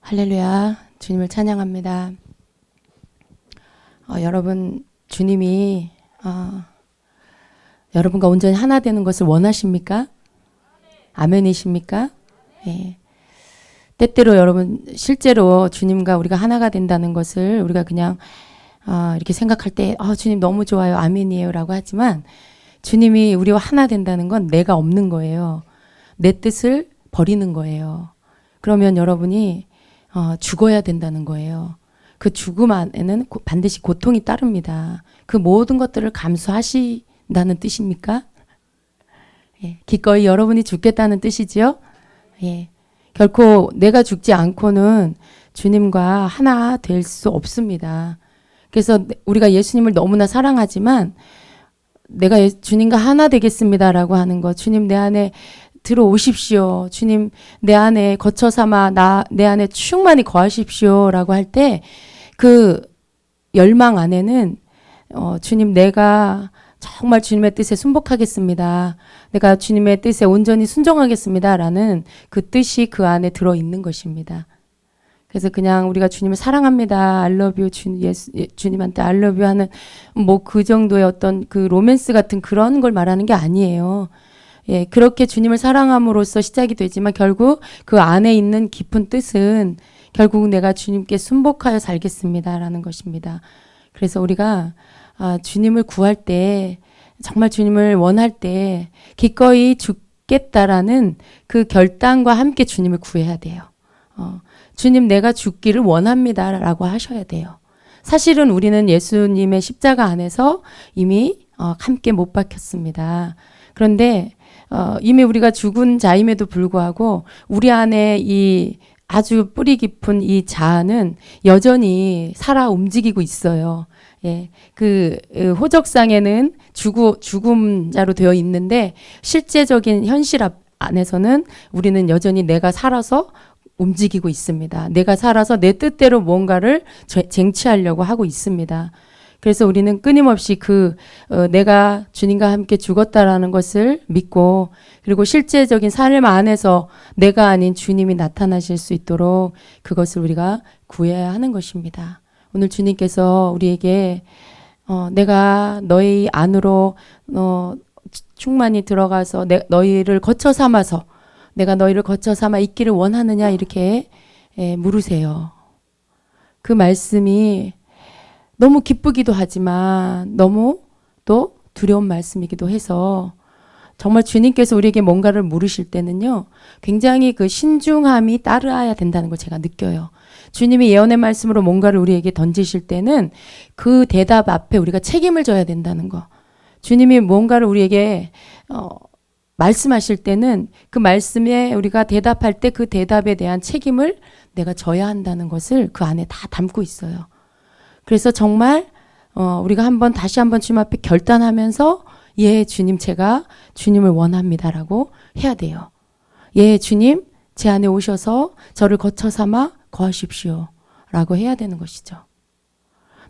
할렐루야, 주님을 찬양합니다. 여러분, 주님이 여러분과 온전히 하나 되는 것을 원하십니까? 아멘이십니까? 예. 때때로 여러분 실제로 주님과 우리가 하나가 된다는 것을 우리가 그냥 이렇게 생각할 때 주님 너무 좋아요, 아멘이에요 라고 하지만 주님이 우리와 하나 된다는 건 내가 없는 거예요. 내 뜻을 버리는 거예요. 그러면 여러분이 죽어야 된다는 거예요. 그 죽음 안에는 반드시 고통이 따릅니다. 그 모든 것들을 감수하신다는 뜻입니까? 예, 기꺼이 여러분이 죽겠다는 뜻이지요? 예, 결코 내가 죽지 않고는 주님과 하나 될 수 없습니다. 그래서 우리가 예수님을 너무나 사랑하지만 내가 주님과 하나 되겠습니다라고 하는 것, 주님 내 안에 들어오십시오. 주님 내 안에 거처 삼아 내 안에 충만히 거하십시오 라고 할 때 그 열망 안에는 주님 내가 정말 주님의 뜻에 순복하겠습니다. 내가 주님의 뜻에 온전히 순종하겠습니다 라는 그 뜻이 그 안에 들어있는 것입니다. 그래서 그냥 우리가 주님을 사랑합니다. I love you. 주님한테 I love you 하는 뭐 그 정도의 어떤 그 로맨스 같은 그런 걸 말하는 게 아니에요. 예, 그렇게 주님을 사랑함으로써 시작이 되지만 결국 그 안에 있는 깊은 뜻은 결국 내가 주님께 순복하여 살겠습니다라는 것입니다. 그래서 우리가 주님을 구할 때 정말 주님을 원할 때 기꺼이 죽겠다라는 그 결단과 함께 주님을 구해야 돼요. 주님 내가 죽기를 원합니다라고 하셔야 돼요. 사실은 우리는 예수님의 십자가 안에서 이미 함께 못 박혔습니다. 그런데 이미 우리가 죽은 자임에도 불구하고 우리 안에 이 아주 뿌리 깊은 이 자아는 여전히 살아 움직이고 있어요. 예, 그 호적상에는 죽음자로 되어 있는데 실제적인 현실 안에서는 우리는 여전히 내가 살아서 움직이고 있습니다. 내가 살아서 내 뜻대로 뭔가를 쟁취하려고 하고 있습니다. 그래서 우리는 끊임없이 내가 주님과 함께 죽었다라는 것을 믿고 그리고 실제적인 삶 안에서 내가 아닌 주님이 나타나실 수 있도록 그것을 우리가 구해야 하는 것입니다. 오늘 주님께서 우리에게 내가 너희 안으로 충만히 들어가서 너희를 거처 삼아서 내가 너희를 거처 삼아 있기를 원하느냐 이렇게 물으세요. 그 말씀이 너무 기쁘기도 하지만 너무 또 두려운 말씀이기도 해서 정말 주님께서 우리에게 뭔가를 물으실 때는요, 굉장히 그 신중함이 따라야 된다는 걸 제가 느껴요. 주님이 예언의 말씀으로 뭔가를 우리에게 던지실 때는 그 대답 앞에 우리가 책임을 져야 된다는 거. 주님이 뭔가를 우리에게 말씀하실 때는 그 말씀에 우리가 대답할 때 그 대답에 대한 책임을 내가 져야 한다는 것을 그 안에 다 담고 있어요. 그래서 정말 우리가 다시 한번 주님 앞에 결단하면서 예 주님 제가 주님을 원합니다라고 해야 돼요. 예 주님 제 안에 오셔서 저를 거처 삼아 거하십시오 라고 해야 되는 것이죠.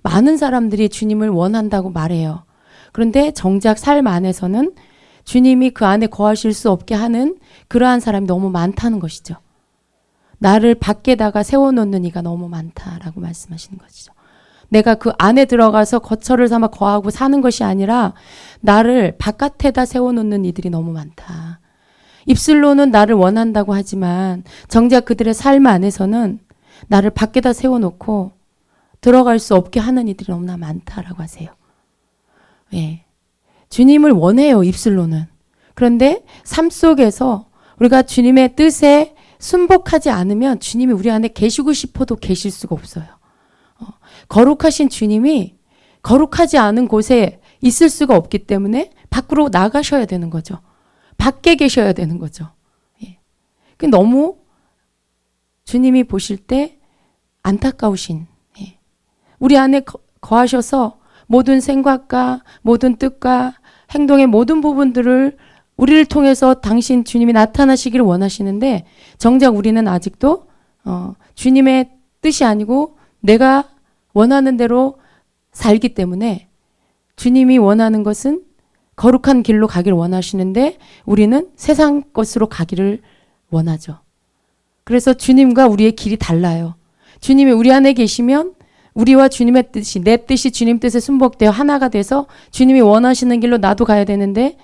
많은 사람들이 주님을 원한다고 말해요. 그런데 정작 삶 안에서는 주님이 그 안에 거하실 수 없게 하는 그러한 사람이 너무 많다는 것이죠. 나를 밖에다가 세워놓는 이가 너무 많다라고 말씀하시는 것이죠. 내가 그 안에 들어가서 거처를 삼아 거하고 사는 것이 아니라 나를 바깥에다 세워놓는 이들이 너무 많다. 입술로는 나를 원한다고 하지만 정작 그들의 삶 안에서는 나를 밖에다 세워놓고 들어갈 수 없게 하는 이들이 너무나 많다라고 하세요. 예. 주님을 원해요, 입술로는. 그런데 삶 속에서 우리가 주님의 뜻에 순복하지 않으면 주님이 우리 안에 계시고 싶어도 계실 수가 없어요. 거룩하신 주님이 거룩하지 않은 곳에 있을 수가 없기 때문에 밖으로 나가셔야 되는 거죠. 밖에 계셔야 되는 거죠. 예. 너무 주님이 보실 때 안타까우신 우리 안에 거하셔서 모든 생각과 모든 뜻과 행동의 모든 부분들을 우리를 통해서 당신 주님이 나타나시기를 원하시는데 정작 우리는 아직도 주님의 뜻이 아니고 내가 원하는 대로 살기 때문에 주님이 원하는 것은 거룩한 길로 가기를 원하시는데 우리는 세상 것으로 가기를 원하죠. 그래서 주님과 우리의 길이 달라요. 주님이 우리 안에 계시면 우리와 주님의 뜻이, 내 뜻이 주님 뜻에 순복되어 하나가 돼서 주님이 원하시는 길로 나도 가야 되는데,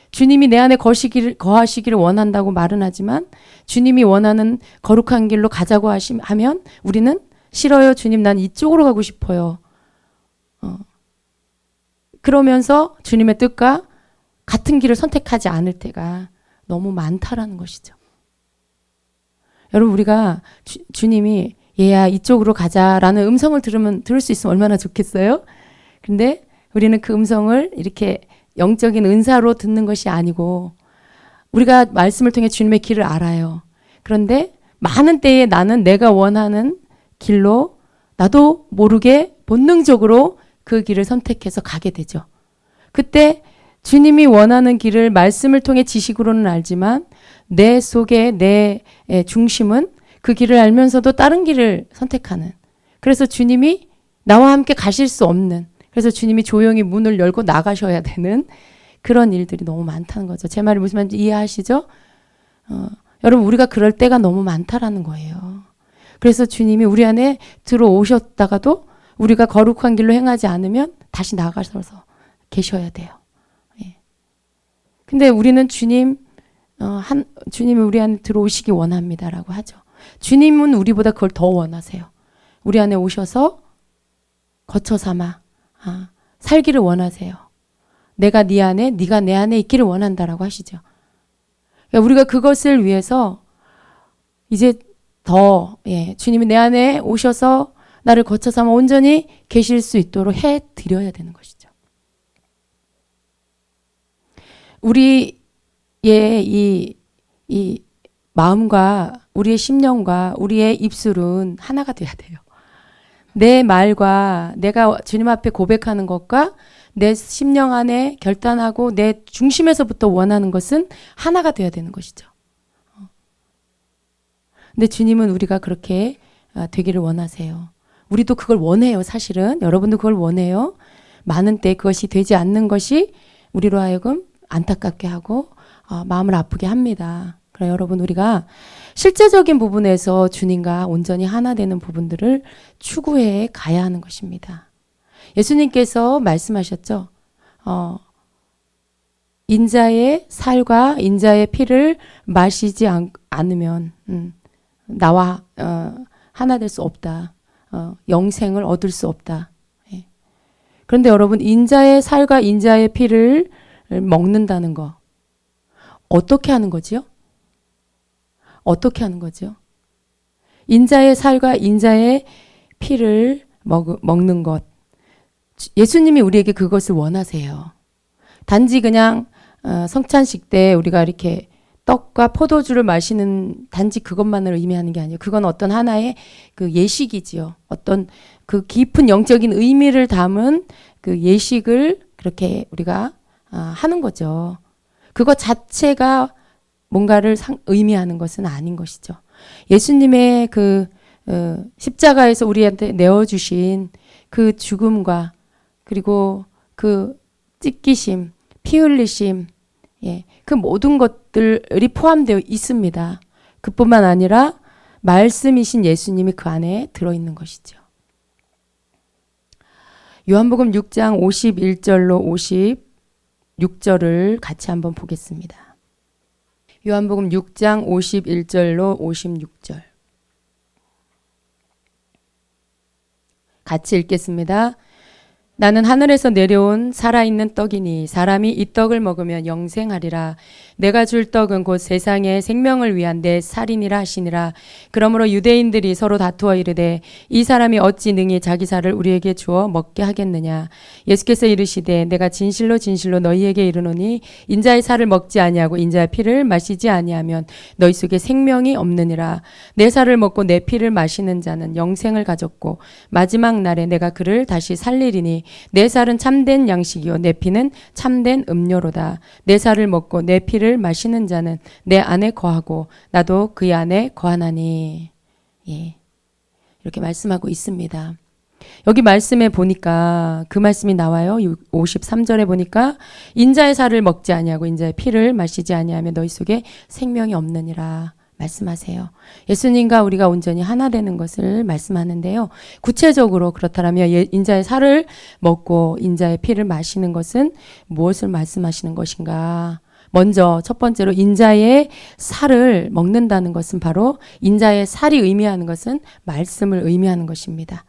주님이 내 안에 거하시기를 원한다고 말은 하지만 주님이 원하는 거룩한 길로 가자고 하면 우리는 싫어요. 주님, 난 이쪽으로 가고 싶어요. 그러면서 주님의 뜻과 같은 길을 선택하지 않을 때가 너무 많다라는 것이죠. 여러분, 우리가 주님이 얘야 이쪽으로 가자라는 음성을 들을 수 있으면 얼마나 좋겠어요? 근데 우리는 그 음성을 이렇게 영적인 은사로 듣는 것이 아니고, 우리가 말씀을 통해 주님의 길을 알아요. 그런데 많은 때에 나는 내가 원하는 길로 나도 모르게 본능적으로 그 길을 선택해서 가게 되죠. 그때 주님이 원하는 길을 말씀을 통해 지식으로는 알지만 내 속에 내 중심은 그 길을 알면서도 다른 길을 선택하는, 그래서 주님이 나와 함께 가실 수 없는, 그래서 주님이 조용히 문을 열고 나가셔야 되는 그런 일들이 너무 많다는 거죠. 제 말이 무슨 말인지 이해하시죠? 여러분, 우리가 그럴 때가 너무 많다라는 거예요. 그래서 주님이 우리 안에 들어오셨다가도 우리가 거룩한 길로 행하지 않으면 다시 나가셔서 계셔야 돼요. 예. 근데 우리는 주님이 우리 안에 들어오시기 원합니다라고 하죠. 주님은 우리보다 그걸 더 원하세요. 우리 안에 오셔서 거처 삼아 살기를 원하세요. 내가 네 안에, 네가 내 안에 있기를 원한다라고 하시죠. 그러니까 우리가 그것을 위해서 이제 더 주님이 내 안에 오셔서 나를 거처 삼아 온전히 계실 수 있도록 해드려야 되는 것이죠. 우리의 이 마음과 우리의 심령과 우리의 입술은 하나가 돼야 돼요. 내 말과 내가 주님 앞에 고백하는 것과 내 심령 안에 결단하고 내 중심에서부터 원하는 것은 하나가 되어야 되는 것이죠. 근데 주님은 우리가 그렇게 되기를 원하세요. 우리도 그걸 원해요. 사실은 여러분도 그걸 원해요. 많은 때 그것이 되지 않는 것이 우리로 하여금 안타깝게 하고 마음을 아프게 합니다. 그래, 여러분, 우리가 실제적인 부분에서 주님과 온전히 하나 되는 부분들을 추구해 가야 하는 것입니다. 예수님께서 말씀하셨죠. 인자의 살과 인자의 피를 마시지 않으면 나와 하나 될 수 없다. 영생을 얻을 수 없다. 예. 그런데 여러분, 인자의 살과 인자의 피를 먹는다는 거 어떻게 하는 거지요? 어떻게 하는 거죠? 인자의 살과 인자의 피를 먹는 것. 예수님이 우리에게 그것을 원하세요. 단지 그냥 성찬식 때 우리가 이렇게 떡과 포도주를 마시는 단지 그것만을 의미하는 게 아니에요. 그건 어떤 하나의 그 예식이지요. 어떤 그 깊은 영적인 의미를 담은 그 예식을 그렇게 우리가 하는 거죠. 그것 자체가 뭔가를 의미하는 것은 아닌 것이죠. 예수님의 그 십자가에서 우리한테 내어주신 그 죽음과 그리고 그 찢기심, 피 흘리심, 그 모든 것들이 포함되어 있습니다. 그뿐만 아니라 말씀이신 예수님이 그 안에 들어있는 것이죠. 요한복음 6장 51절로 56절을 같이 한번 보겠습니다. 요한복음 6장 51절로 56절. 같이 읽겠습니다. 나는 하늘에서 내려온 살아있는 떡이니 사람이 이 떡을 먹으면 영생하리라. 내가 줄 떡은 곧 세상의 생명을 위한 내 살이니라 하시니라. 그러므로 유대인들이 서로 다투어 이르되 이 사람이 어찌 능히 자기 살을 우리에게 주어 먹게 하겠느냐. 예수께서 이르시되 내가 진실로 진실로 너희에게 이르노니 인자의 살을 먹지 아니하고 인자의 피를 마시지 아니하면 너희 속에 생명이 없느니라. 내 살을 먹고 내 피를 마시는 자는 영생을 가졌고 마지막 날에 내가 그를 다시 살리리니 내 살은 참된 양식이요 내 피는 참된 음료로다. 내 살을 먹고 내 피를 마시는 자는 내 안에 거하고 나도 그의 안에 거하나니. 이렇게 말씀하고 있습니다. 여기 말씀에 보니까 그 말씀이 나와요. 53절에 보니까 인자의 살을 먹지 아니하고 인자의 피를 마시지 아니하면 너희 속에 생명이 없느니라. 말씀하세요. 예수님과 우리가 온전히 하나 되는 것을 말씀하는데요. 구체적으로 그렇다면 인자의 살을 먹고 인자의 피를 마시는 것은 무엇을 말씀하시는 것인가? 먼저 첫 번째로 인자의 살을 먹는다는 것은 바로 인자의 살이 의미하는 것은 말씀을 의미하는 것입니다.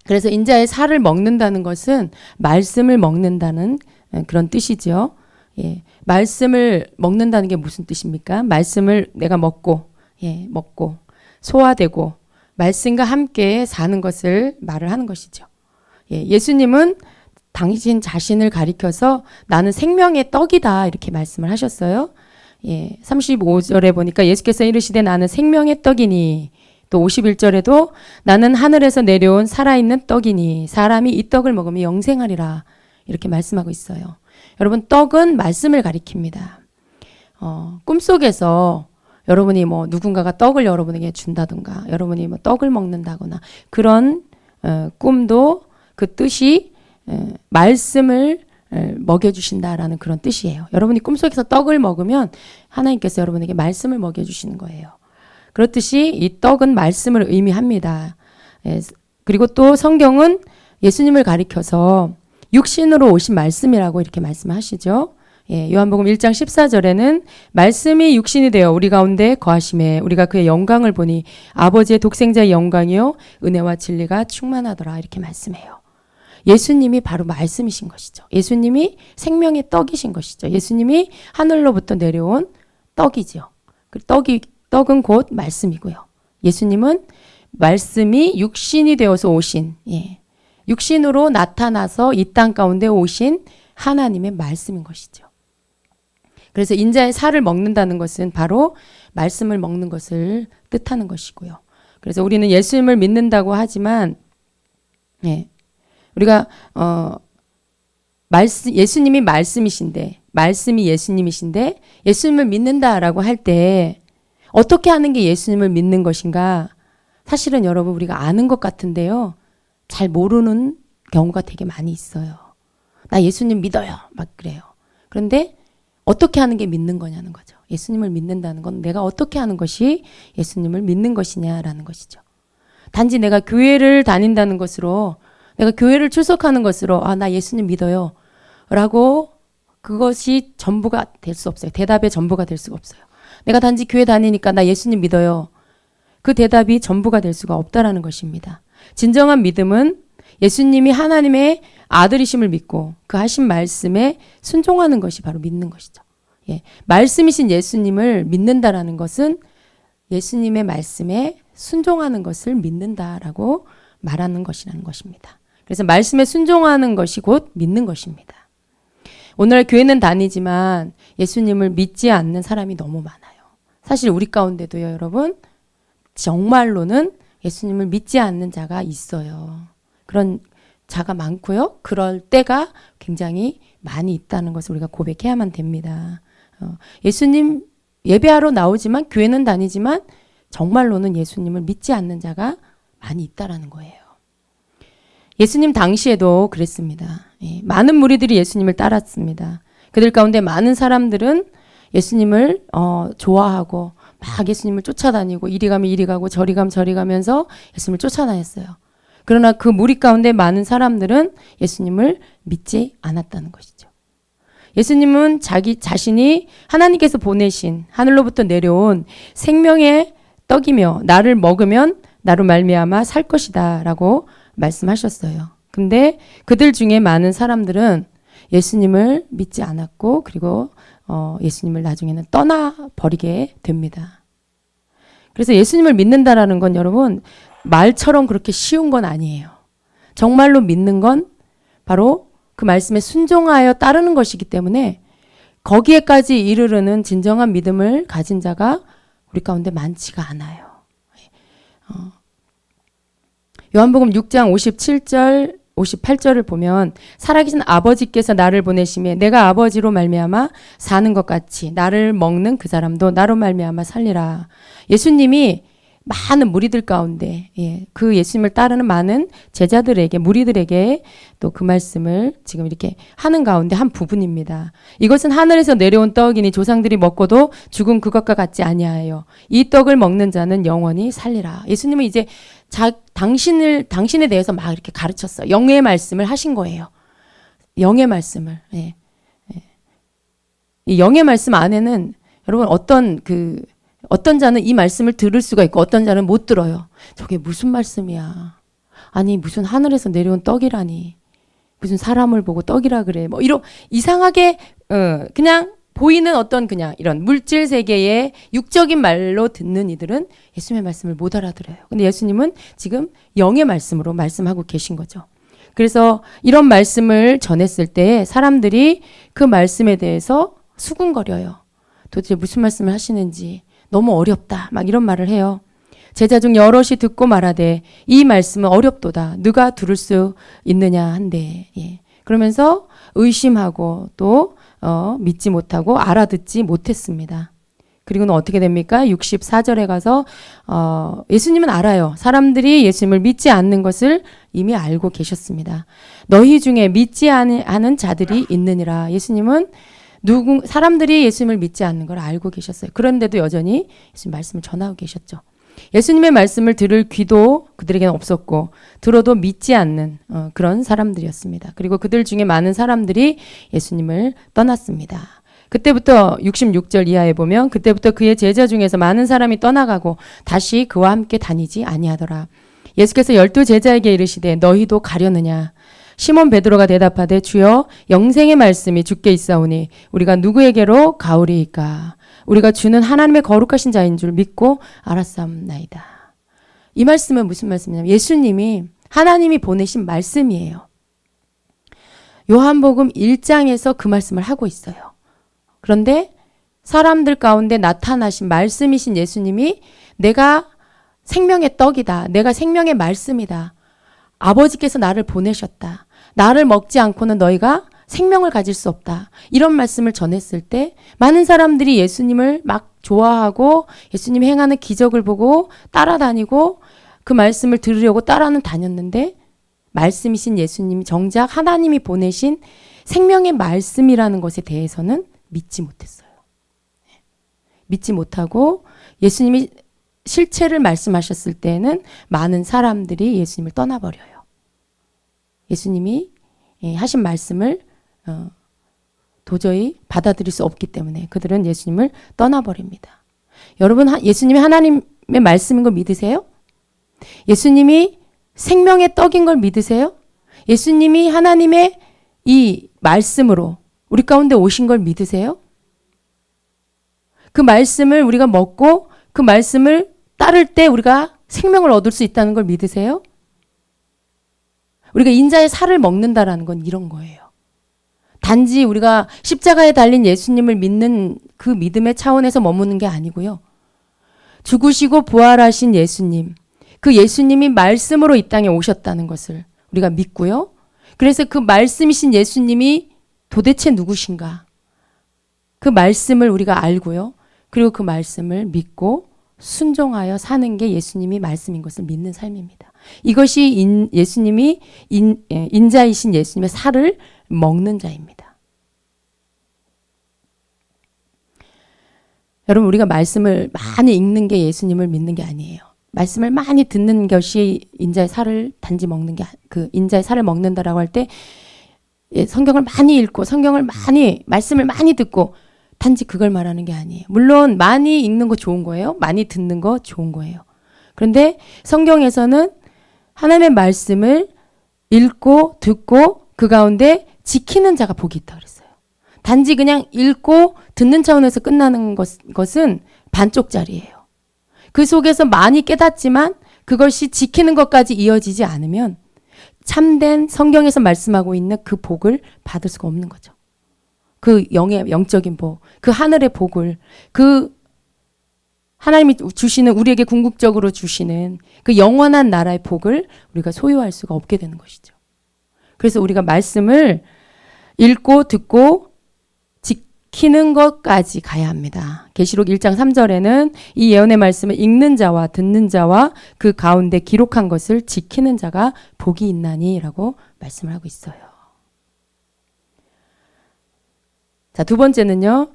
그래서 인자의 살을 먹는다는 것은 말씀을 먹는다는 그런 뜻이죠. 예, 말씀을 먹는다는 게 무슨 뜻입니까? 말씀을 내가 먹고 소화되고 말씀과 함께 사는 것을 말을 하는 것이죠. 예, 예수님은 당신 자신을 가리켜서 나는 생명의 떡이다 이렇게 말씀을 하셨어요. 예, 35절에 보니까 예수께서 이르시되 나는 생명의 떡이니, 또 51절에도 나는 하늘에서 내려온 살아있는 떡이니 사람이 이 떡을 먹으면 영생하리라 이렇게 말씀하고 있어요. 여러분, 떡은 말씀을 가리킵니다. 꿈속에서 여러분이 뭐 누군가가 떡을 여러분에게 준다든가 여러분이 뭐 떡을 먹는다거나 그런 꿈도 그 뜻이 말씀을 먹여주신다라는 그런 뜻이에요. 여러분이 꿈속에서 떡을 먹으면 하나님께서 여러분에게 말씀을 먹여주시는 거예요. 그렇듯이 이 떡은 말씀을 의미합니다. 그리고 또 성경은 예수님을 가리켜서 육신으로 오신 말씀이라고 이렇게 말씀하시죠. 예, 요한복음 1장 14절에는 말씀이 육신이 되어 우리 가운데 거하심에 우리가 그의 영광을 보니 아버지의 독생자의 영광이요 은혜와 진리가 충만하더라 이렇게 말씀해요. 예수님이 바로 말씀이신 것이죠. 예수님이 생명의 떡이신 것이죠. 예수님이 하늘로부터 내려온 떡이죠. 그 떡은 곧 말씀이고요. 예수님은 말씀이 육신이 되어서 오신, 육신으로 나타나서 이 땅 가운데 오신 하나님의 말씀인 것이죠. 그래서 인자의 살을 먹는다는 것은 바로 말씀을 먹는 것을 뜻하는 것이고요. 그래서 우리는 예수님을 믿는다고 하지만 우리가 예수님이 말씀이신데 말씀이 예수님이신데 예수님을 믿는다라고 할 때 어떻게 하는 게 예수님을 믿는 것인가? 사실은 여러분 우리가 아는 것 같은데요. 잘 모르는 경우가 되게 많이 있어요. 나 예수님 믿어요. 막 그래요. 그런데 어떻게 하는 게 믿는 거냐는 거죠. 예수님을 믿는다는 건 내가 어떻게 하는 것이 예수님을 믿는 것이냐라는 것이죠. 단지 내가 교회를 다닌다는 것으로 내가 교회를 출석하는 것으로 나 예수님 믿어요. 라고 그것이 전부가 될 수 없어요. 대답의 전부가 될 수가 없어요. 내가 단지 교회 다니니까 나 예수님 믿어요. 그 대답이 전부가 될 수가 없다라는 것입니다. 진정한 믿음은 예수님이 하나님의 아들이심을 믿고 그 하신 말씀에 순종하는 것이 바로 믿는 것이죠. 말씀이신 예수님을 믿는다라는 것은 예수님의 말씀에 순종하는 것을 믿는다라고 말하는 것이라는 것입니다. 그래서 말씀에 순종하는 것이 곧 믿는 것입니다. 오늘날 교회는 다니지만 예수님을 믿지 않는 사람이 너무 많아요. 사실 우리 가운데도요, 여러분, 정말로는 예수님을 믿지 않는 자가 있어요. 그런 자가 많고요. 그럴 때가 굉장히 많이 있다는 것을 우리가 고백해야만 됩니다. 예수님 예배하러 나오지만 교회는 다니지만 정말로는 예수님을 믿지 않는 자가 많이 있다라는 거예요. 예수님 당시에도 그랬습니다. 많은 무리들이 예수님을 따랐습니다. 그들 가운데 많은 사람들은 예수님을 좋아하고 막 예수님을 쫓아다니고 이리 가면 이리 가고 저리 가면 저리 가면서 예수님을 쫓아다녔어요. 그러나 그 무리 가운데 많은 사람들은 예수님을 믿지 않았다는 것이죠. 예수님은 자기 자신이 하나님께서 보내신 하늘로부터 내려온 생명의 떡이며 나를 먹으면 나로 말미암아 살 것이다 라고 말씀하셨어요. 근데 그들 중에 많은 사람들은 예수님을 믿지 않았고 그리고 예수님을 나중에는 떠나버리게 됩니다. 그래서 예수님을 믿는다라는 건 여러분 말처럼 그렇게 쉬운 건 아니에요. 정말로 믿는 건 바로 그 말씀에 순종하여 따르는 것이기 때문에 거기에까지 이르르는 진정한 믿음을 가진 자가 우리 가운데 많지가 않아요. 요한복음 6장 57절 58절을 보면 살아계신 아버지께서 나를 보내심에 내가 아버지로 말미암아 사는 것 같이 나를 먹는 그 사람도 나로 말미암아 살리라. 예수님이 많은 무리들 가운데 그 예수님을 따르는 많은 제자들에게 무리들에게 또 그 말씀을 지금 이렇게 하는 가운데 한 부분입니다. 이것은 하늘에서 내려온 떡이니 조상들이 먹고도 죽은 그것과 같지 아니하여 이 떡을 먹는 자는 영원히 살리라. 예수님은 이제 당신에 대해서 막 이렇게 가르쳤어요. 영의 말씀을 하신 거예요. 영의 말씀을. 이 영의 말씀 안에는 여러분 어떤 자는 이 말씀을 들을 수가 있고 어떤 자는 못 들어요. 저게 무슨 말씀이야. 아니 무슨 하늘에서 내려온 떡이라니. 무슨 사람을 보고 떡이라 그래. 뭐 이런 이상하게 그냥 보이는 어떤 그냥 이런 물질 세계의 육적인 말로 듣는 이들은 예수님의 말씀을 못 알아들어요. 근데 예수님은 지금 영의 말씀으로 말씀하고 계신 거죠. 그래서 이런 말씀을 전했을 때 사람들이 그 말씀에 대해서 수군거려요. 도대체 무슨 말씀을 하시는지 너무 어렵다. 막 이런 말을 해요. 제자 중 여럿이 듣고 말하되 이 말씀은 어렵도다. 누가 들을 수 있느냐 한데. 그러면서 의심하고 또 믿지 못하고 알아듣지 못했습니다. 그리고는 어떻게 됩니까? 64절에 가서 예수님은 알아요. 사람들이 예수님을 믿지 않는 것을 이미 알고 계셨습니다. 너희 중에 믿지 않은 자들이 있느니라. 예수님은 사람들이 예수님을 믿지 않는 걸 알고 계셨어요. 그런데도 여전히 예수님 말씀을 전하고 계셨죠. 예수님의 말씀을 들을 귀도 그들에게는 없었고 들어도 믿지 않는 그런 사람들이었습니다. 그리고 그들 중에 많은 사람들이 예수님을 떠났습니다. 그때부터 66절 이하에 보면 그때부터 그의 제자 중에서 많은 사람이 떠나가고 다시 그와 함께 다니지 아니하더라. 예수께서 12 제자에게 이르시되 너희도 가려느냐. 시몬 베드로가 대답하되 주여 영생의 말씀이 주께 있사오니 우리가 누구에게로 가오리이까. 우리가 주는 하나님의 거룩하신 자인 줄 믿고 알았사옵나이다. 이 말씀은 무슨 말씀이냐면 예수님이 하나님이 보내신 말씀이에요. 요한복음 1장에서 그 말씀을 하고 있어요. 그런데 사람들 가운데 나타나신 말씀이신 예수님이 내가 생명의 떡이다. 내가 생명의 말씀이다. 아버지께서 나를 보내셨다. 나를 먹지 않고는 너희가 생명을 가질 수 없다. 이런 말씀을 전했을 때 많은 사람들이 예수님을 막 좋아하고 예수님이 행하는 기적을 보고 따라다니고 그 말씀을 들으려고 따라는 다녔는데 말씀이신 예수님이 정작 하나님이 보내신 생명의 말씀이라는 것에 대해서는 믿지 못했어요. 믿지 못하고 예수님이 실체를 말씀하셨을 때에는 많은 사람들이 예수님을 떠나버려요. 예수님이 하신 말씀을 도저히 받아들일 수 없기 때문에 그들은 예수님을 떠나버립니다. 여러분 예수님이 하나님의 말씀인 걸 믿으세요? 예수님이 생명의 떡인 걸 믿으세요? 예수님이 하나님의 이 말씀으로 우리 가운데 오신 걸 믿으세요? 그 말씀을 우리가 먹고 그 말씀을 따를 때 우리가 생명을 얻을 수 있다는 걸 믿으세요? 우리가 인자의 살을 먹는다라는 건 이런 거예요. 단지 우리가 십자가에 달린 예수님을 믿는 그 믿음의 차원에서 머무는 게 아니고요. 죽으시고 부활하신 예수님, 그 예수님이 말씀으로 이 땅에 오셨다는 것을 우리가 믿고요. 그래서 그 말씀이신 예수님이 도대체 누구신가? 그 말씀을 우리가 알고요. 그리고 그 말씀을 믿고 순종하여 사는 게 예수님이 말씀인 것을 믿는 삶입니다. 이것이 예수님이 인자이신 예수님의 살을 먹는 자입니다. 여러분 우리가 말씀을 많이 읽는 게 예수님을 믿는 게 아니에요. 말씀을 많이 듣는 것이 인자의 살을 단지 먹는 게 그 인자의 살을 먹는다라고 할 때 성경을 많이 읽고 말씀을 많이 듣고 단지 그걸 말하는 게 아니에요. 물론 많이 읽는 거 좋은 거예요. 많이 듣는 거 좋은 거예요. 그런데 성경에서는 하나님의 말씀을 읽고 듣고 그 가운데 지키는 자가 복이 있다고 그랬어요. 단지 그냥 읽고 듣는 차원에서 끝나는 것은 반쪽짜리예요. 그 속에서 많이 깨닫지만 그것이 지키는 것까지 이어지지 않으면 참된 성경에서 말씀하고 있는 그 복을 받을 수가 없는 거죠. 그 영적인 복, 그 하늘의 복을, 그 하나님이 주시는, 우리에게 궁극적으로 주시는 그 영원한 나라의 복을 우리가 소유할 수가 없게 되는 것이죠. 그래서 우리가 말씀을 읽고 듣고 지키는 것까지 가야 합니다. 계시록 1장 3절에는 이 예언의 말씀을 읽는 자와 듣는 자와 그 가운데 기록한 것을 지키는 자가 복이 있나니 라고 말씀을 하고 있어요. 자, 두 번째는요.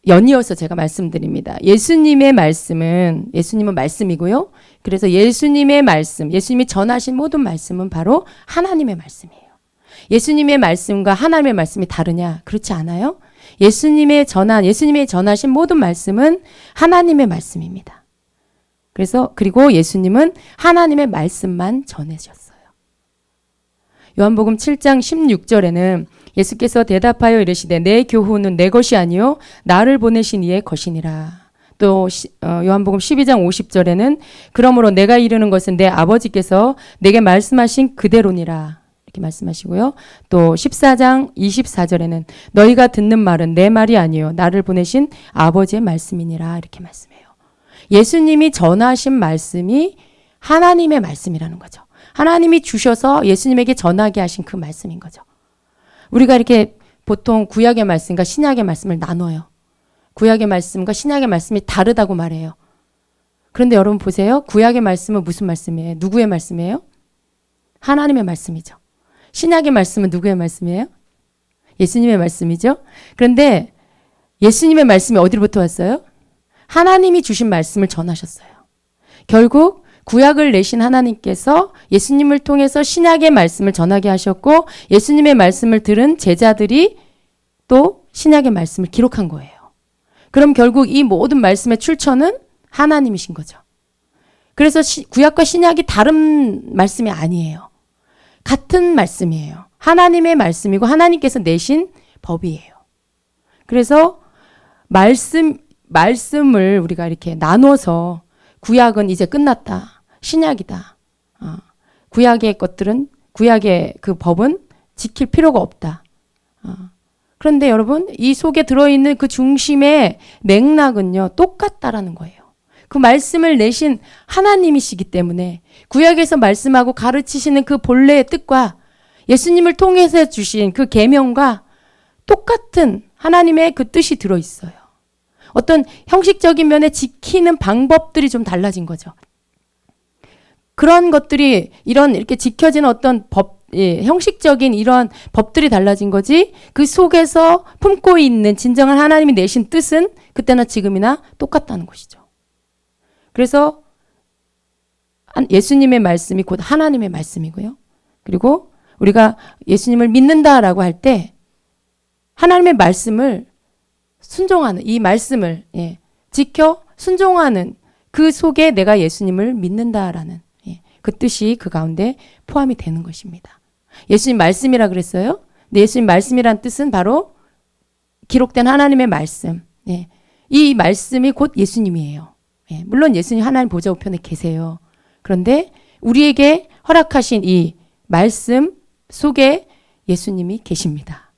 연이어서 제가 말씀드립니다. 예수님은 말씀이고요. 그래서 예수님의 말씀, 예수님이 전하신 모든 말씀은 바로 하나님의 말씀이에요. 예수님의 말씀과 하나님의 말씀이 다르냐? 그렇지 않아요? 예수님이 전하신 모든 말씀은 하나님의 말씀입니다. 그리고 예수님은 하나님의 말씀만 전해주셨어요. 요한복음 7장 16절에는 예수께서 대답하여 이르시되 내 교훈은 내 것이 아니요 나를 보내신 이의 것이니라. 또 요한복음 12장 50절에는 그러므로 내가 이르는 것은 내 아버지께서 내게 말씀하신 그대로니라 이렇게 말씀하시고요. 또 14장 24절에는 너희가 듣는 말은 내 말이 아니요 나를 보내신 아버지의 말씀이니라 이렇게 말씀해요. 예수님이 전하신 말씀이 하나님의 말씀이라는 거죠. 하나님이 주셔서 예수님에게 전하게 하신 그 말씀인 거죠. 우리가 이렇게 보통 구약의 말씀과 신약의 말씀을 나눠요. 구약의 말씀과 신약의 말씀이 다르다고 말해요. 그런데 여러분 보세요. 구약의 말씀은 무슨 말씀이에요? 누구의 말씀이에요? 하나님의 말씀이죠. 신약의 말씀은 누구의 말씀이에요? 예수님의 말씀이죠. 그런데 예수님의 말씀이 어디로부터 왔어요? 하나님이 주신 말씀을 전하셨어요. 결국 구약을 내신 하나님께서 예수님을 통해서 신약의 말씀을 전하게 하셨고 예수님의 말씀을 들은 제자들이 또 신약의 말씀을 기록한 거예요. 그럼 결국 이 모든 말씀의 출처는 하나님이신 거죠. 그래서 구약과 신약이 다른 말씀이 아니에요. 같은 말씀이에요. 하나님의 말씀이고 하나님께서 내신 법이에요. 그래서 말씀을 우리가 이렇게 나눠서 구약은 이제 끝났다. 신약이다. 구약의 그 법은 지킬 필요가 없다. 그런데 여러분, 이 속에 들어있는 그 중심의 맥락은요, 똑같다라는 거예요. 그 말씀을 내신 하나님이시기 때문에 구약에서 말씀하고 가르치시는 그 본래의 뜻과 예수님을 통해서 주신 그 계명과 똑같은 하나님의 그 뜻이 들어있어요. 어떤 형식적인 면에 지키는 방법들이 좀 달라진 거죠. 그런 것들이 이렇게 지켜지는 어떤 형식적인 이런 법들이 달라진 거지 그 속에서 품고 있는 진정한 하나님이 내신 뜻은 그때나 지금이나 똑같다는 것이죠. 그래서 예수님의 말씀이 곧 하나님의 말씀이고요. 그리고 우리가 예수님을 믿는다라고 할 때 하나님의 말씀을 순종하는 이 말씀을 지켜 순종하는 그 속에 내가 예수님을 믿는다라는 그 뜻이 그 가운데 포함이 되는 것입니다. 예수님 말씀이라 그랬어요. 근데 예수님 말씀이란 뜻은 바로 기록된 하나님의 말씀. 이 말씀이 곧 예수님이에요. 물론 예수님 하나님 보좌 우편에 계세요. 그런데 우리에게 허락하신 이 말씀 속에 예수님이 계십니다.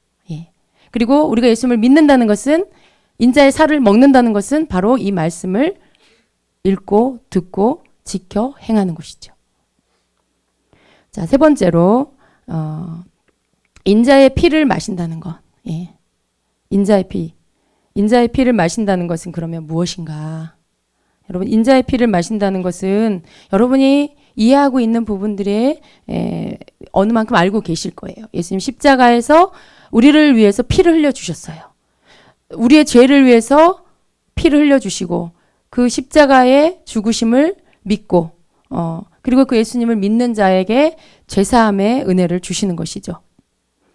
그리고 우리가 예수님을 믿는다는 것은 인자의 살을 먹는다는 것은 바로 이 말씀을 읽고 듣고 지켜 행하는 것이죠. 자, 세 번째로 인자의 피를 마신다는 것. 인자의 피를 마신다는 것은 그러면 무엇인가? 여러분, 인자의 피를 마신다는 것은 여러분이 이해하고 있는 부분들에 어느 만큼 알고 계실 거예요. 예수님 십자가에서 우리를 위해서 피를 흘려주셨어요. 우리의 죄를 위해서 피를 흘려주시고 그 십자가의 죽으심을 믿고 그리고 그 예수님을 믿는 자에게 죄사함의 은혜를 주시는 것이죠.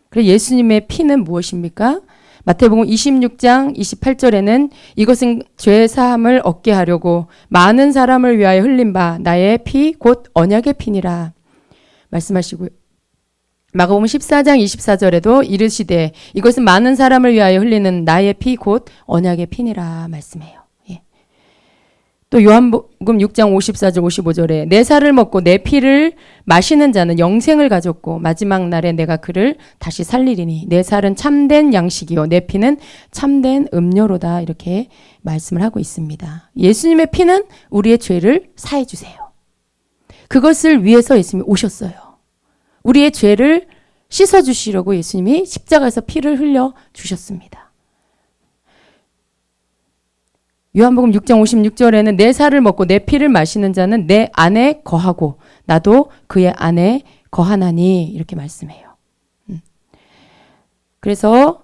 그래서 예수님의 피는 무엇입니까? 마태복음 26장 28절에는 이것은 죄사함을 얻게 하려고 많은 사람을 위하여 흘린 바 나의 피 곧 언약의 피니라 말씀하시고요. 마가복음 14장 24절에도 이르시되 이것은 많은 사람을 위하여 흘리는 나의 피 곧 언약의 피니라 말씀해요. 또 요한복음 6장 54절 55절에 내 살을 먹고 내 피를 마시는 자는 영생을 가졌고 마지막 날에 내가 그를 다시 살리리니 내 살은 참된 양식이요 내 피는 참된 음료로다 이렇게 말씀을 하고 있습니다. 예수님의 피는 우리의 죄를 사해 주세요. 그것을 위해서 예수님이 오셨어요. 우리의 죄를 씻어주시려고 예수님이 십자가에서 피를 흘려 주셨습니다. 요한복음 6장 56절에는 내 살을 먹고 내 피를 마시는 자는 내 안에 거하고 나도 그의 안에 거하나니 이렇게 말씀해요. 그래서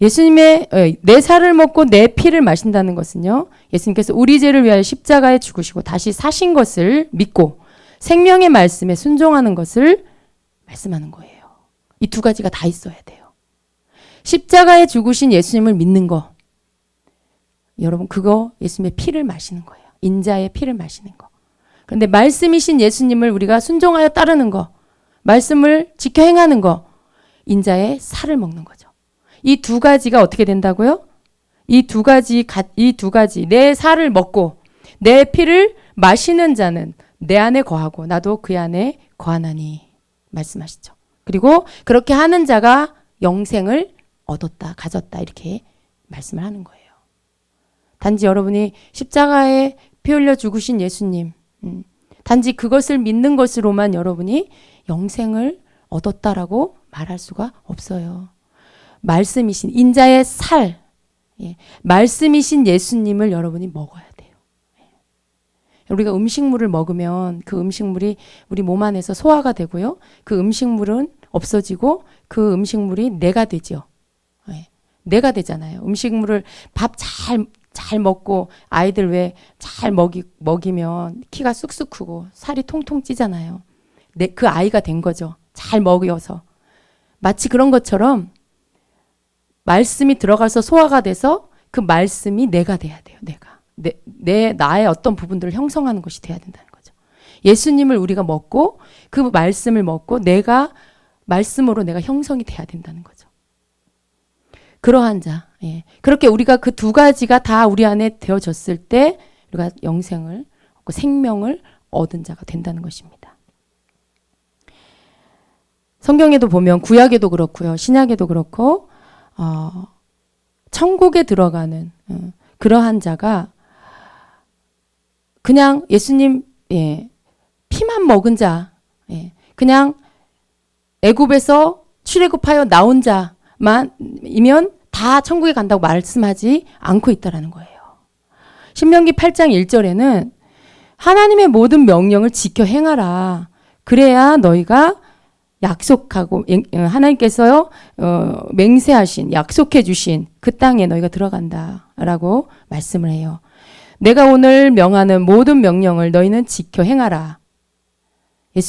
예수님의 내 살을 먹고 내 피를 마신다는 것은요. 예수님께서 우리 죄를 위하여 십자가에 죽으시고 다시 사신 것을 믿고 생명의 말씀에 순종하는 것을 말씀하는 거예요. 이 두 가지가 다 있어야 돼요. 십자가에 죽으신 예수님을 믿는 거. 여러분 그거 예수님의 피를 마시는 거예요. 인자의 피를 마시는 거. 그런데 말씀이신 예수님을 우리가 순종하여 따르는 거. 말씀을 지켜 행하는 거. 인자의 살을 먹는 거죠. 이 두 가지가 어떻게 된다고요? 이 두 가지 내 살을 먹고 내 피를 마시는 자는 내 안에 거하고 나도 그 안에 거하나니 말씀하시죠. 그리고 그렇게 하는 자가 영생을 얻었다, 가졌다 이렇게 말씀을 하는 거예요. 단지 여러분이 십자가에 피 흘려 죽으신 예수님, 단지 그것을 믿는 것으로만 여러분이 영생을 얻었다라고 말할 수가 없어요. 말씀이신 인자의 살, 말씀이신 예수님을 여러분이 먹어야 돼요. 우리가 음식물을 먹으면 그 음식물이 우리 몸 안에서 소화가 되고요. 그 음식물은 없어지고 그 음식물이 내가 되죠. 내가 되잖아요. 음식물을 밥 잘 먹고 아이들 왜 잘 먹이면 키가 쑥쑥 크고 살이 통통 찌잖아요. 그 아이가 된 거죠. 잘 먹여서. 마치 그런 것처럼 말씀이 들어가서 소화가 돼서 그 말씀이 내가 돼야 돼요. 나의 어떤 부분들을 형성하는 것이 돼야 된다는 거죠. 예수님을 우리가 먹고 그 말씀을 먹고 말씀으로 내가 형성이 돼야 된다는 거죠. 그러한 자. 그렇게 우리가 그 두 가지가 다 우리 안에 되어졌을 때 우리가 영생을 얻고 생명을 얻은 자가 된다는 것입니다. 성경에도 보면 구약에도 그렇고요. 신약에도 그렇고 천국에 들어가는 그러한 자가 그냥 예수님 피만 먹은 자, 그냥 애굽에서 출애굽하여 나온 자만이면 다 천국에 간다고 말씀하지 않고 있다라는 거예요. 신명기 8장 1절에는 하나님의 모든 명령을 지켜 행하라. 그래야 너희가 약속하고 하나님께서 맹세하신 약속해 주신 그 땅에 너희가 들어간다라고 말씀을 해요. 내가 오늘 명하는 모든 명령을 너희는 지켜 행하라.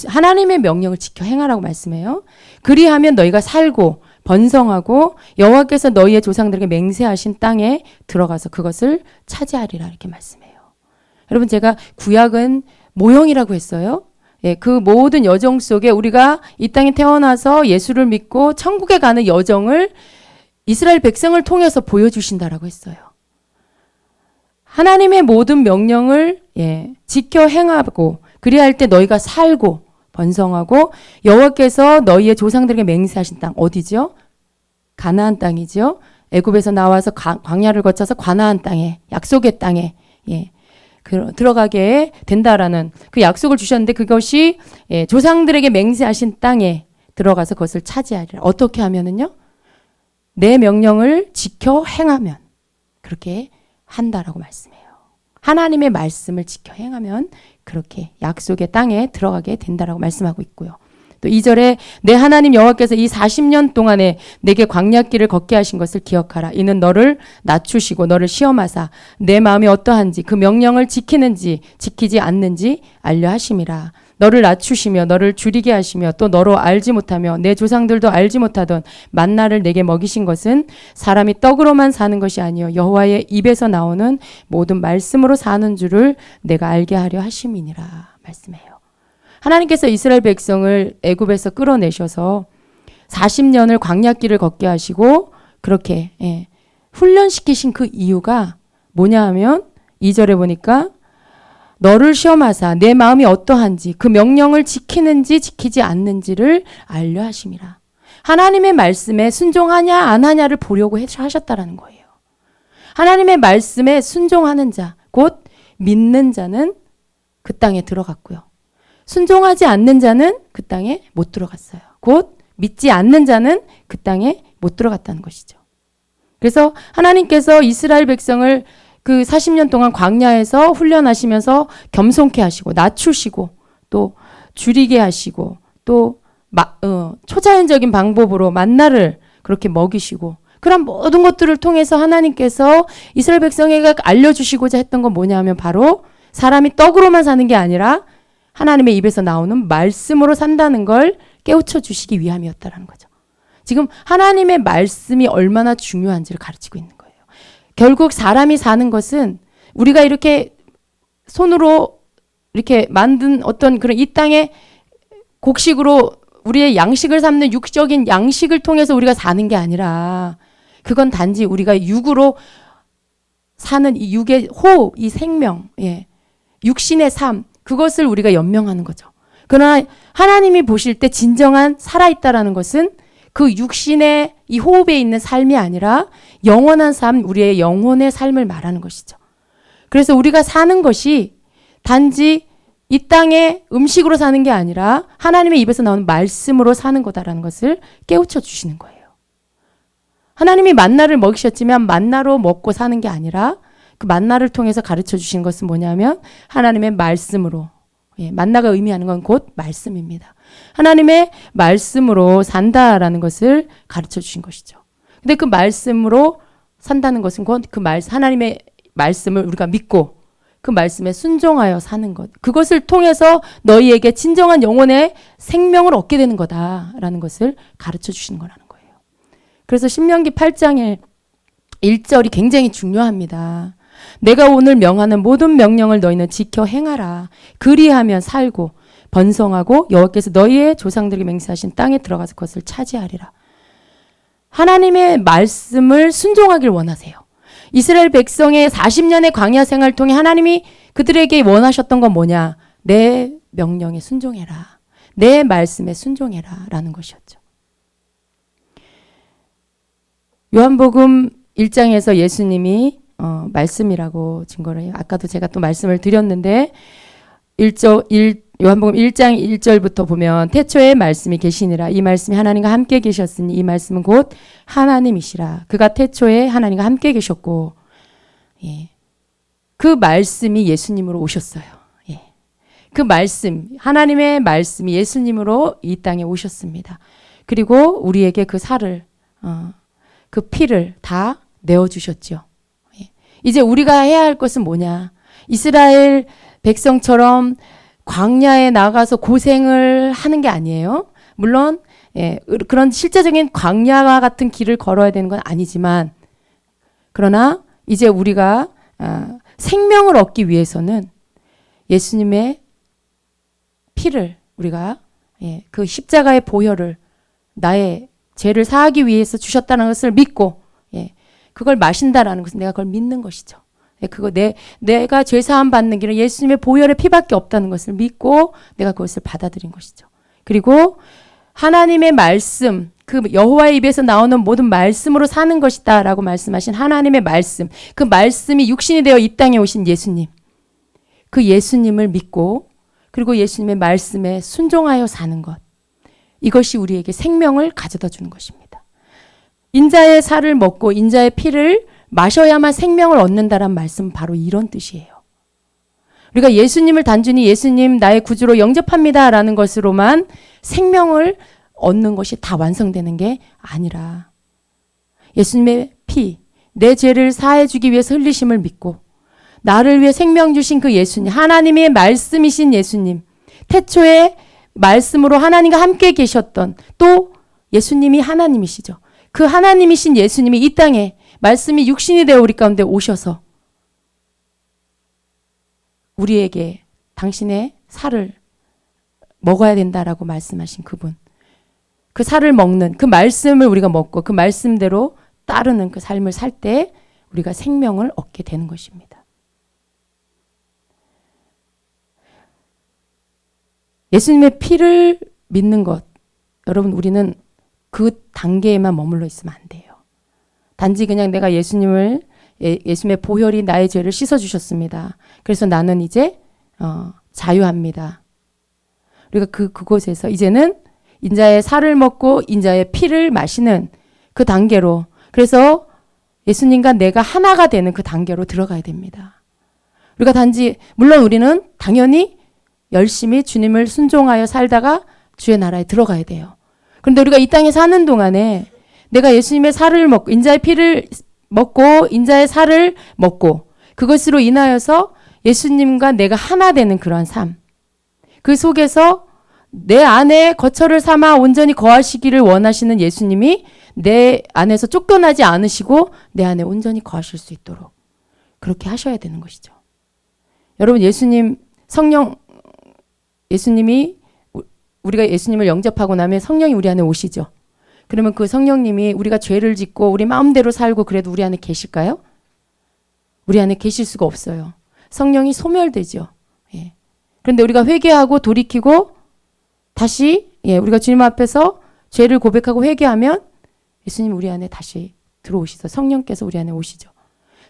하나님의 명령을 지켜 행하라고 말씀해요. 그리하면 너희가 살고 번성하고 여호와께서 너희의 조상들에게 맹세하신 땅에 들어가서 그것을 차지하리라 이렇게 말씀해요. 여러분 제가 구약은 모형이라고 했어요. 그 모든 여정 속에 우리가 이 땅에 태어나서 예수를 믿고 천국에 가는 여정을 이스라엘 백성을 통해서 보여주신다라고 했어요. 하나님의 모든 명령을 지켜 행하고 그리할 때 너희가 살고 번성하고 여호와께서 너희의 조상들에게 맹세하신 땅 어디죠? 가나안 땅이죠. 애굽에서 나와서 광야를 거쳐서 가나안 땅에 약속의 땅에 들어가게 된다라는 그 약속을 주셨는데 그것이 조상들에게 맹세하신 땅에 들어가서 그것을 차지하리라. 어떻게 하면은요? 내 명령을 지켜 행하면 그렇게 한다라고 말씀해요. 하나님의 말씀을 지켜 행하면 그렇게 약속의 땅에 들어가게 된다라고 말씀하고 있고요. 또 2절에 내 하나님 여호와께서 이 40년 동안에 내게 광야길을 걷게 하신 것을 기억하라. 이는 너를 낮추시고 너를 시험하사 내 마음이 어떠한지 그 명령을 지키는지 지키지 않는지 알려 하심이라. 너를 낮추시며 너를 줄이게 하시며 또 너로 알지 못하며 내 조상들도 알지 못하던 만나를 내게 먹이신 것은 사람이 떡으로만 사는 것이 아니요 여호와의 입에서 나오는 모든 말씀으로 사는 줄을 내가 알게 하려 하심이니라 말씀해요. 하나님께서 이스라엘 백성을 애굽에서 끌어내셔서 40년을 광야길을 걷게 하시고 그렇게 훈련시키신 그 이유가 뭐냐 하면 2절에 보니까 너를 시험하사 내 마음이 어떠한지 그 명령을 지키는지 지키지 않는지를 알려 하심이라. 하나님의 말씀에 순종하냐 안 하냐를 보려고 하셨다라는 거예요. 하나님의 말씀에 순종하는 자, 곧 믿는 자는 그 땅에 들어갔고요. 순종하지 않는 자는 그 땅에 못 들어갔어요. 곧 믿지 않는 자는 그 땅에 못 들어갔다는 것이죠. 그래서 하나님께서 이스라엘 백성을 그 40년 동안 광야에서 훈련하시면서 겸손케 하시고 낮추시고 또 줄이게 하시고 또 초자연적인 방법으로 만나를 그렇게 먹이시고 그런 모든 것들을 통해서 하나님께서 이스라엘 백성에게 알려주시고자 했던 건 뭐냐면 바로 사람이 떡으로만 사는 게 아니라 하나님의 입에서 나오는 말씀으로 산다는 걸 깨우쳐 주시기 위함이었다라는 거죠. 지금 하나님의 말씀이 얼마나 중요한지를 가르치고 있는 거예요. 결국 사람이 사는 것은 우리가 이렇게 손으로 이렇게 만든 어떤 그런 이 땅의 곡식으로 우리의 양식을 삼는 육적인 양식을 통해서 우리가 사는 게 아니라 그건 단지 우리가 육으로 사는 이 육의 호흡, 이 생명, 육신의 삶, 그것을 우리가 연명하는 거죠. 그러나 하나님이 보실 때 진정한 살아있다라는 것은 그 육신의 이 호흡에 있는 삶이 아니라 영원한 삶, 우리의 영혼의 삶을 말하는 것이죠. 그래서 우리가 사는 것이 단지 이 땅의 음식으로 사는 게 아니라 하나님의 입에서 나오는 말씀으로 사는 거다라는 것을 깨우쳐 주시는 거예요. 하나님이 만나를 먹이셨지만 만나로 먹고 사는 게 아니라 그 만나를 통해서 가르쳐 주신 것은 뭐냐면 하나님의 말씀으로, 만나가 의미하는 건 곧 말씀입니다. 하나님의 말씀으로 산다라는 것을 가르쳐 주신 것이죠. 근데 그 말씀으로 산다는 것은 곧 그 하나님의 말씀을 우리가 믿고 그 말씀에 순종하여 사는 것. 그것을 통해서 너희에게 진정한 영혼의 생명을 얻게 되는 거다라는 것을 가르쳐 주시는 거라는 거예요. 그래서 신명기 8장의 1절이 굉장히 중요합니다. 내가 오늘 명하는 모든 명령을 너희는 지켜 행하라. 그리하면 살고 번성하고 여호와께서 너희의 조상들에게 맹세하신 땅에 들어가서 그것을 차지하리라. 하나님의 말씀을 순종하길 원하세요. 이스라엘 백성의 40년의 광야 생활을 통해 하나님이 그들에게 원하셨던 건 뭐냐? 내 명령에 순종해라. 내 말씀에 순종해라 라는 것이었죠. 요한복음 1장에서 예수님이 말씀이라고 증거를 해요. 아까도 제가 또 말씀을 드렸는데 요한복음 1장 1절부터 보면 태초에 말씀이 계시니라. 이 말씀이 하나님과 함께 계셨으니 이 말씀은 곧 하나님이시라. 그가 태초에 하나님과 함께 계셨고 그 말씀이 예수님으로 오셨어요. 그 말씀, 하나님의 말씀이 예수님으로 이 땅에 오셨습니다. 그리고 우리에게 그 살을 그 피를 다 내어주셨죠. 이제 우리가 해야 할 것은 뭐냐? 이스라엘 백성처럼 광야에 나가서 고생을 하는 게 아니에요. 물론 그런 실제적인 광야와 같은 길을 걸어야 되는 건 아니지만 그러나 이제 우리가 생명을 얻기 위해서는 예수님의 피를 우리가 그 십자가의 보혈을 나의 죄를 사하기 위해서 주셨다는 것을 믿고 그걸 마신다라는 것은 내가 그걸 믿는 것이죠. 그거 내가 죄 사함 받는 길은 예수님의 보혈의 피밖에 없다는 것을 믿고 내가 그것을 받아들인 것이죠. 그리고 하나님의 말씀, 그 여호와의 입에서 나오는 모든 말씀으로 사는 것이다라고 말씀하신 하나님의 말씀, 그 말씀이 육신이 되어 이 땅에 오신 예수님, 그 예수님을 믿고 그리고 예수님의 말씀에 순종하여 사는 것, 이것이 우리에게 생명을 가져다 주는 것입니다. 인자의 살을 먹고 인자의 피를 마셔야만 생명을 얻는다란 말씀은 바로 이런 뜻이에요. 우리가 예수님을 단순히 예수님 나의 구주로 영접합니다라는 것으로만 생명을 얻는 것이 다 완성되는 게 아니라 예수님의 피, 내 죄를 사해 주기 위해서 흘리심을 믿고 나를 위해 생명 주신 그 예수님, 하나님의 말씀이신 예수님, 태초에 말씀으로 하나님과 함께 계셨던 또 예수님이 하나님이시죠. 그 하나님이신 예수님이 이 땅에 말씀이 육신이 되어 우리 가운데 오셔서 우리에게 당신의 살을 먹어야 된다라고 말씀하신 그분. 그 살을 먹는 그 말씀을 우리가 먹고 그 말씀대로 따르는 그 삶을 살 때 우리가 생명을 얻게 되는 것입니다. 예수님의 피를 믿는 것. 여러분 우리는 그 단계에만 머물러 있으면 안 돼요. 단지 그냥 내가 예수님의 보혈이 나의 죄를 씻어주셨습니다. 그래서 나는 이제 자유합니다. 우리가 그곳에서 이제는 인자의 살을 먹고 인자의 피를 마시는 그 단계로, 그래서 예수님과 내가 하나가 되는 그 단계로 들어가야 됩니다. 우리가 단지, 물론 우리는 당연히 열심히 주님을 순종하여 살다가 주의 나라에 들어가야 돼요. 그런데 우리가 이 땅에 사는 동안에 내가 예수님의 살을 먹고 인자의 피를 먹고 인자의 살을 먹고 그것으로 인하여서 예수님과 내가 하나 되는 그러한 삶, 그 속에서 내 안에 거처를 삼아 온전히 거하시기를 원하시는 예수님이 내 안에서 쫓겨나지 않으시고 내 안에 온전히 거하실 수 있도록 그렇게 하셔야 되는 것이죠. 여러분, 예수님이 우리가 예수님을 영접하고 나면 성령이 우리 안에 오시죠. 그러면 그 성령님이 우리가 죄를 짓고 우리 마음대로 살고 그래도 우리 안에 계실까요? 우리 안에 계실 수가 없어요. 성령이 소멸되죠. 예. 그런데 우리가 회개하고 돌이키고 다시 우리가 주님 앞에서 죄를 고백하고 회개하면 예수님 우리 안에 다시 들어오시죠. 성령께서 우리 안에 오시죠.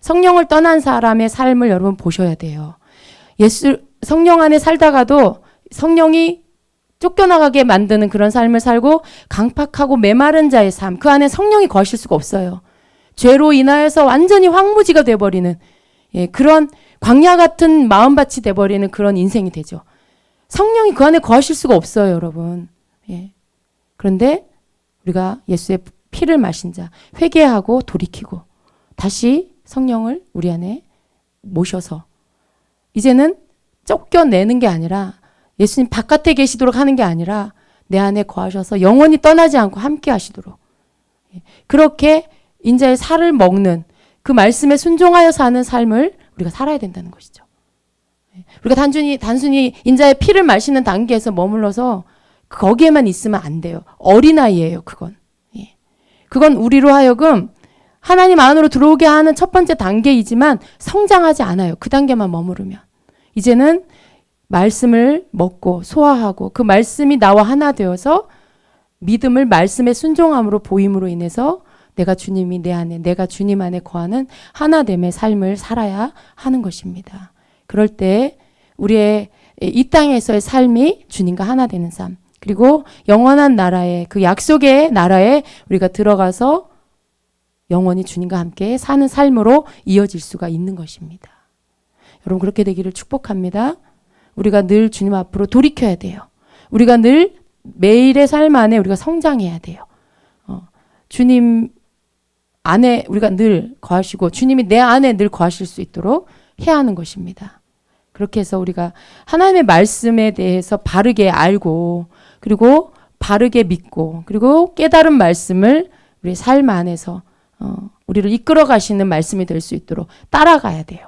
성령을 떠난 사람의 삶을 여러분 보셔야 돼요. 성령 안에 살다가도 성령이 쫓겨나가게 만드는 그런 삶을 살고 강팍하고 메마른 자의 삶, 그 안에 성령이 거하실 수가 없어요. 죄로 인하여서 완전히 황무지가 돼버리는 그런 광야 같은 마음밭이 돼버리는 그런 인생이 되죠. 성령이 그 안에 거하실 수가 없어요, 여러분. 그런데 우리가 예수의 피를 마신 자, 회개하고 돌이키고 다시 성령을 우리 안에 모셔서 이제는 쫓겨내는 게 아니라 예수님 바깥에 계시도록 하는 게 아니라 내 안에 거하셔서 영원히 떠나지 않고 함께 하시도록 그렇게 인자의 살을 먹는 그 말씀에 순종하여 사는 삶을 우리가 살아야 된다는 것이죠. 우리가 단순히 인자의 피를 마시는 단계에서 머물러서 거기에만 있으면 안 돼요. 어린아이예요, 그건. 그건 우리로 하여금 하나님 안으로 들어오게 하는 첫 번째 단계이지만 성장하지 않아요. 그 단계만 머무르면. 이제는 말씀을 먹고 소화하고 그 말씀이 나와 하나 되어서 믿음을 말씀에 순종함으로 보임으로 인해서 내가 주님이 내 안에, 내가 주님 안에 거하는 하나됨의 삶을 살아야 하는 것입니다. 그럴 때 우리의 이 땅에서의 삶이 주님과 하나 되는 삶, 그리고 영원한 나라에, 그 약속의 나라에 우리가 들어가서 영원히 주님과 함께 사는 삶으로 이어질 수가 있는 것입니다. 여러분, 그렇게 되기를 축복합니다. 우리가 늘 주님 앞으로 돌이켜야 돼요. 우리가 늘 매일의 삶 안에 우리가 성장해야 돼요. 주님 안에 우리가 늘 거하시고 주님이 내 안에 늘 거하실 수 있도록 해야 하는 것입니다. 그렇게 해서 우리가 하나님의 말씀에 대해서 바르게 알고 그리고 바르게 믿고 그리고 깨달은 말씀을 우리 삶 안에서 우리를 이끌어 가시는 말씀이 될 수 있도록 따라가야 돼요.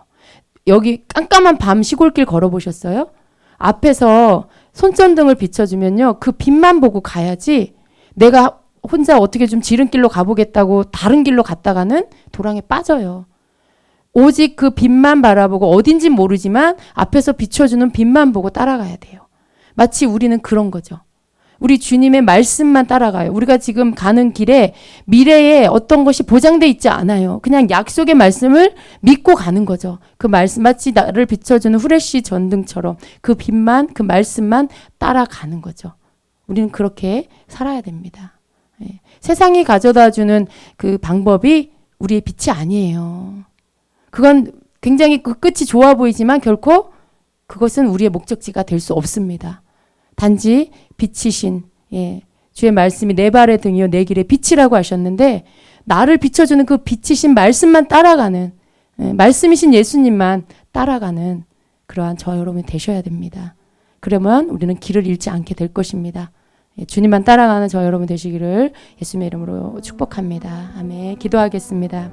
여기 깜깜한 밤 시골길 걸어보셨어요? 앞에서 손전등을 비춰주면요, 그 빛만 보고 가야지 내가 혼자 어떻게 좀 지름길로 가보겠다고 다른 길로 갔다가는 도랑에 빠져요. 오직 그 빛만 바라보고 어딘진 모르지만 앞에서 비춰주는 빛만 보고 따라가야 돼요. 마치 우리는 그런 거죠. 우리 주님의 말씀만 따라가요. 우리가 지금 가는 길에 미래에 어떤 것이 보장돼 있지 않아요. 그냥 약속의 말씀을 믿고 가는 거죠. 그 말씀, 마치 나를 비춰주는 후레쉬 전등처럼 그 빛만, 그 말씀만 따라가는 거죠. 우리는 그렇게 살아야 됩니다. 세상이 가져다주는 그 방법이 우리의 빛이 아니에요. 그건 굉장히 그 끝이 좋아 보이지만 결코 그것은 우리의 목적지가 될 수 없습니다. 단지 빛이신 주의 말씀이 내 발의 등이요 내 길의 빛이라고 하셨는데 나를 비춰주는 그 빛이신 말씀만 따라가는 말씀이신 예수님만 따라가는 그러한 저 여러분이 되셔야 됩니다. 그러면 우리는 길을 잃지 않게 될 것입니다. 주님만 따라가는 저 여러분 되시기를 예수님의 이름으로 축복합니다. 아멘. 기도하겠습니다.